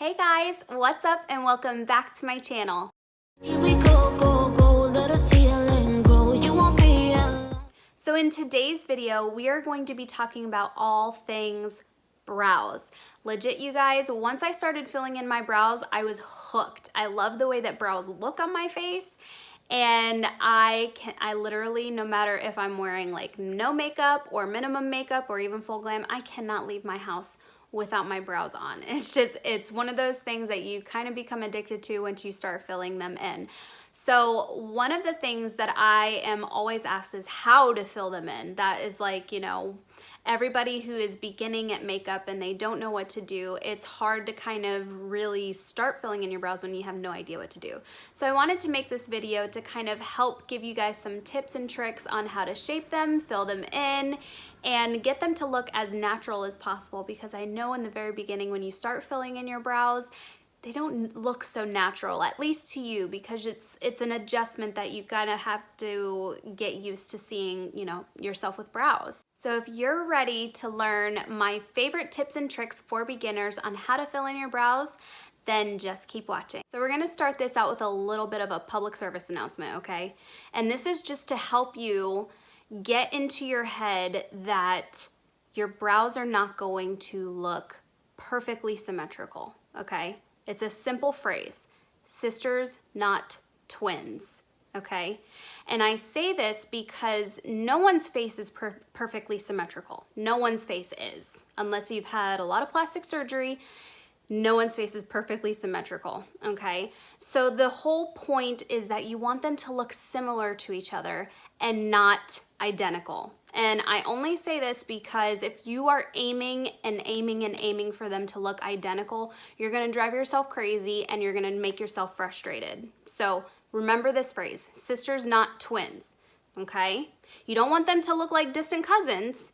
Hey guys, what's up and welcome back to my channel. Here we go, go, go, let us heal and grow. You won't be alone. So in today's video, we are going to be talking about all things brows. Legit, you guys, once I started filling in my brows, I was hooked. I love the way that brows look on my face. And I literally, no matter if I'm wearing like no makeup or minimum makeup or even full glam, I cannot leave my house without my brows on. It's one of those things that you kind of become addicted to once you start filling them in. So one of the things that I am always asked is how to fill them in. That is like, everybody who is beginning at makeup and they don't know what to do, it's hard to kind of really start filling in your brows when you have no idea what to do. So I wanted to make this video to kind of help give you guys some tips and tricks on how to shape them, fill them in, and get them to look as natural as possible, because I know in the very beginning when you start filling in your brows, they don't look so natural, at least to you, because it's an adjustment that you gotta have to get used to seeing, yourself with brows. So if you're ready to learn my favorite tips and tricks for beginners on how to fill in your brows, then just keep watching. So we're gonna start this out with a little bit of a public service announcement, okay? And this is just to help you get into your head that your brows are not going to look perfectly symmetrical, okay? It's a simple phrase, sisters, not twins, okay? And I say this because no one's face is perfectly symmetrical. No one's face is. Unless you've had a lot of plastic surgery, no one's face is perfectly symmetrical, okay? So the whole point is that you want them to look similar to each other and not identical. And I only say this because if you are aiming and aiming and aiming for them to look identical, you're gonna drive yourself crazy and you're gonna make yourself frustrated. So remember this phrase, sisters, not twins, okay? You don't want them to look like distant cousins,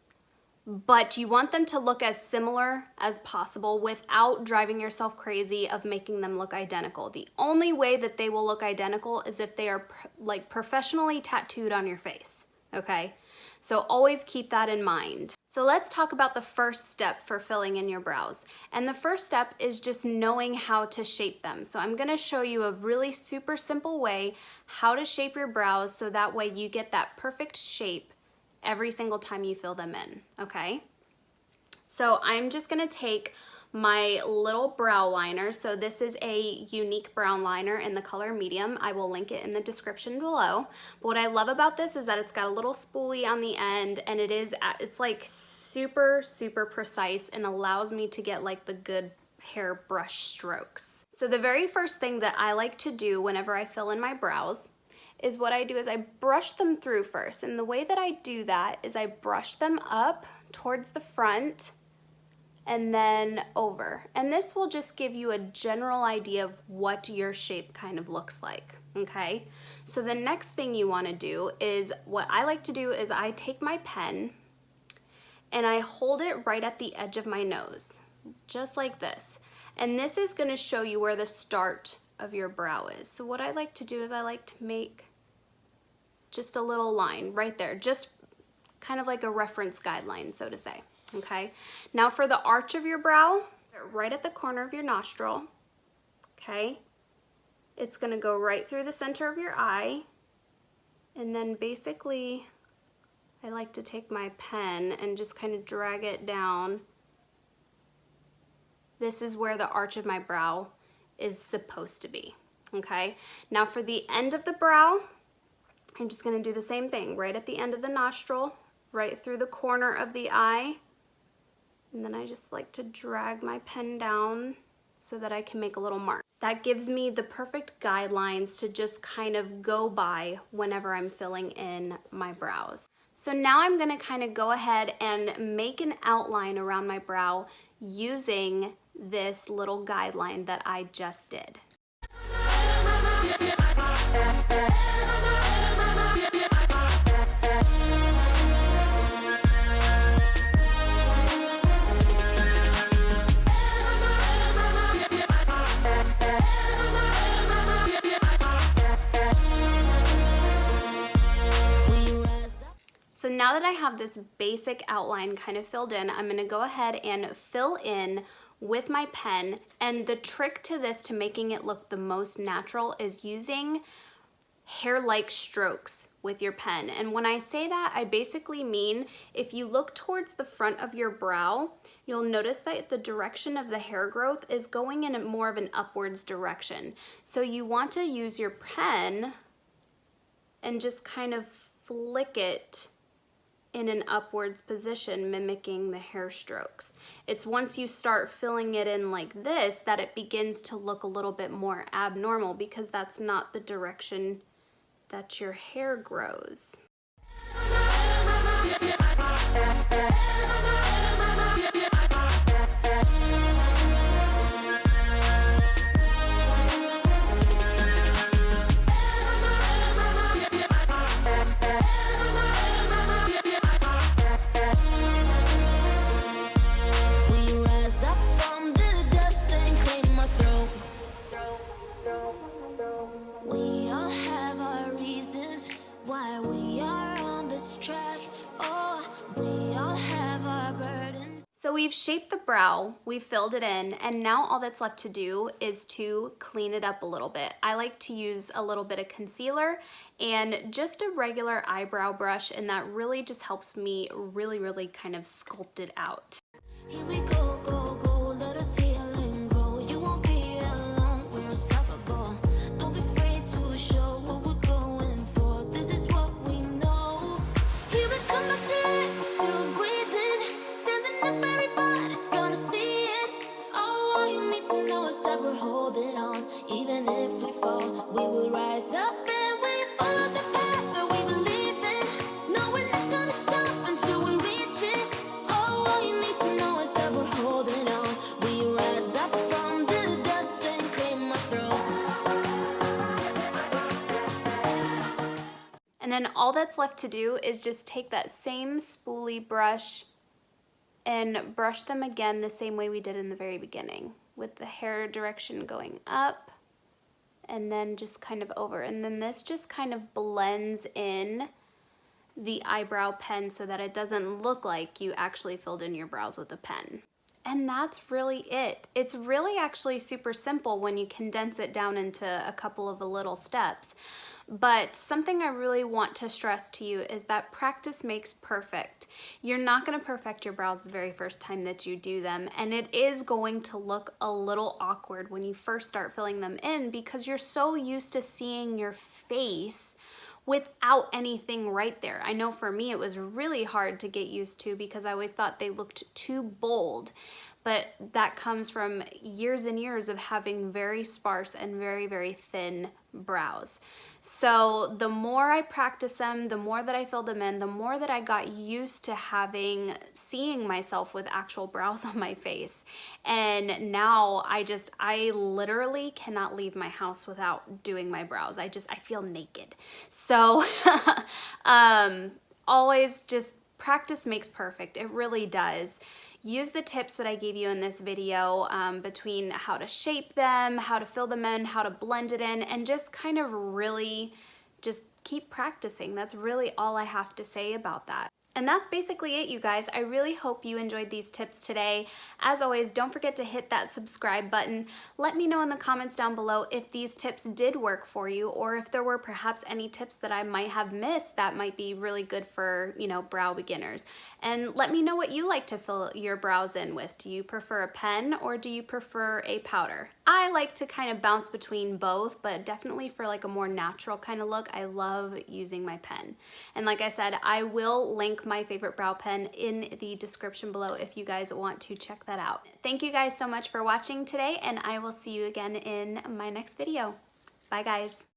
but you want them to look as similar as possible without driving yourself crazy of making them look identical. The only way that they will look identical is if they are like professionally tattooed on your face, okay? So always keep that in mind. So let's talk about the first step for filling in your brows. And the first step is just knowing how to shape them. So I'm gonna show you a really super simple way how to shape your brows so that way you get that perfect shape every single time you fill them in, okay? So I'm just gonna take my little brow liner. So this is a unique brown liner in the color medium. I will link it in the description below. But what I love about this is that it's got a little spoolie on the end, and it's like super, super precise and allows me to get like the good hairbrush strokes. So the very first thing that I like to do whenever I fill in my brows is what I do is I brush them through first. And the way that I do that is I brush them up towards the front and then over. And this will just give you a general idea of what your shape kind of looks like, okay? So the next thing you wanna do is, what I like to do is I take my pen and I hold it right at the edge of my nose, just like this. And this is gonna show you where the start of your brow is. So what I like to do is I like to make just a little line right there, just kind of like a reference guideline, so to say, okay? Now for the arch of your brow, right at the corner of your nostril, okay? It's gonna go right through the center of your eye, and then basically I like to take my pen and just kind of drag it down. This is where the arch of my brow is supposed to be, okay? Now for the end of the brow, I'm just gonna do the same thing, right at the end of the nostril, right through the corner of the eye, and then I just like to drag my pen down so that I can make a little mark. That gives me the perfect guidelines to just kind of go by whenever I'm filling in my brows. So now I'm gonna kind of go ahead and make an outline around my brow using this little guideline that I just did. So now that I have this basic outline kind of filled in, I'm gonna go ahead and fill in with my pen. And the trick to this, to making it look the most natural, is using hair-like strokes with your pen. And when I say that, I basically mean if you look towards the front of your brow, you'll notice that the direction of the hair growth is going in more of an upwards direction. So you want to use your pen and just kind of flick it in an upwards position, mimicking the hair strokes. It's once you start filling it in like this that it begins to look a little bit more abnormal, because that's not the direction that your hair grows. We rise up from the dust and claim our throne. We all have our reasons why we are on this track. Oh, we all have our burdens. So we've shaped the brow, we've filled it in, and now all that's left to do is to clean it up a little bit. I like to use a little bit of concealer and just a regular eyebrow brush, and that really just helps me really kind of sculpt it out. Here we go, go, go, let us heal and grow. You won't be alone, we're unstoppable. Don't be afraid to show what we're going for. This is what we know. Here we come back to life, we're still breathing. Standing up, everybody's gonna see it. Oh, all you need to know is that we're holding on. Even if we fall, we will rise up and we follow the path that we believe in. No, we're not gonna stop until we reach it. Oh, all you need to know is that we're holding on. We rise up from the dust and claim our throne. And then all that's left to do is just take that same spoolie brush and brush them again the same way we did in the very beginning, with the hair direction going up and then just kind of over. And then this just kind of blends in the eyebrow pen so that it doesn't look like you actually filled in your brows with a pen. And that's really it. It's really actually super simple when you condense it down into a couple of little steps. But something I really want to stress to you is that practice makes perfect. You're not going to perfect your brows the very first time that you do them, and it is going to look a little awkward when you first start filling them in, because you're so used to seeing your face without anything right there. I know for me it was really hard to get used to, because I always thought they looked too bold, but that comes from years and years of having very sparse and very thin brows. So the more I practiced them, the more that I filled them in, the more that I got used to seeing myself with actual brows on my face. And now I literally cannot leave my house without doing my brows. I feel naked. So always just practice makes perfect. It really does. Use the tips that I gave you in this video between how to shape them, how to fill them in, how to blend it in, and just kind of really just keep practicing. That's really all I have to say about that. And that's basically it, you guys. I really hope you enjoyed these tips today. As always, don't forget to hit that subscribe button. Let me know in the comments down below if these tips did work for you, or if there were perhaps any tips that I might have missed that might be really good for, brow beginners. And let me know what you like to fill your brows in with. Do you prefer a pen or do you prefer a powder? I like to kind of bounce between both, but definitely for like a more natural kind of look, I love using my pen. And like I said, I will link my favorite brow pen in the description below if you guys want to check that out. Thank you guys so much for watching today, and I will see you again in my next video. Bye guys.